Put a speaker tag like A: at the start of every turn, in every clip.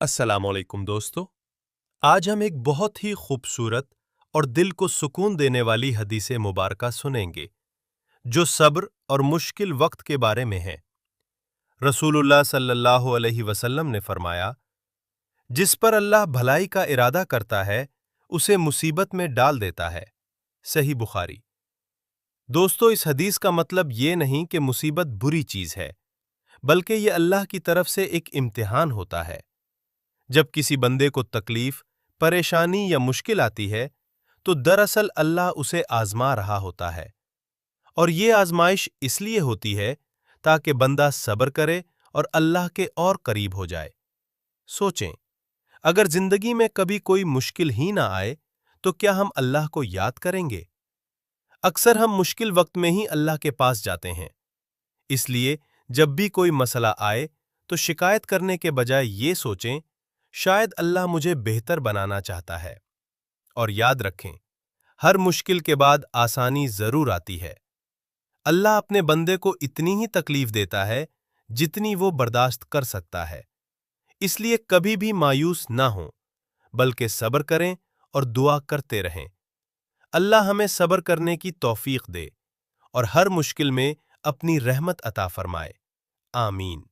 A: अस्सलाम वालेकुम दोस्तों। आज हम एक बहुत ही खूबसूरत और दिल को सुकून देने वाली हदीस मुबारका सुनेंगे जो सब्र और मुश्किल वक्त के बारे में है। रसूलुल्लाह सल्लल्लाहु अलैहि वसल्लम ने फरमाया, जिस पर अल्लाह भलाई का इरादा करता है उसे मुसीबत में डाल देता है। सही बुखारी। दोस्तों, इस हदीस का मतलब ये नहीं कि मुसीबत बुरी चीज है, बल्कि ये अल्लाह की तरफ से एक इम्तिहान होता है। जब किसी बंदे को तकलीफ, परेशानी या मुश्किल आती है, तो दरअसल अल्लाह उसे आजमा रहा होता है। और ये आजमाइश इसलिए होती है ताकि बंदा सब्र करे और अल्लाह के और करीब हो जाए। सोचें, अगर जिंदगी में कभी कोई मुश्किल ही ना आए, तो क्या हम अल्लाह को याद करेंगे? अक्सर हम मुश्किल वक्त में ही अल्लाह के पास जाते हैं। इसलिए जब भी कोई मसला आए, तो शिकायत करने के बजाय ये सोचें, शायद अल्लाह मुझे बेहतर बनाना चाहता है। और याद रखें, हर मुश्किल के बाद आसानी जरूर आती है। अल्लाह अपने बंदे को इतनी ही तकलीफ देता है जितनी वो बर्दाश्त कर सकता है। इसलिए कभी भी मायूस ना हो, बल्कि सब्र करें और दुआ करते रहें। अल्लाह हमें सब्र करने की तौफीक दे और हर मुश्किल में अपनी रहमत अता फरमाए। आमीन।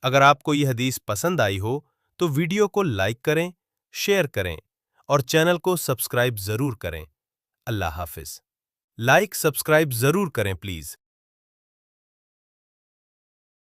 A: अगर आपको यह हदीस पसंद आई हो तो वीडियो को लाइक करें, शेयर करें और चैनल को सब्सक्राइब जरूर करें। अल्लाह हाफिज। लाइक सब्सक्राइब जरूर करें प्लीज।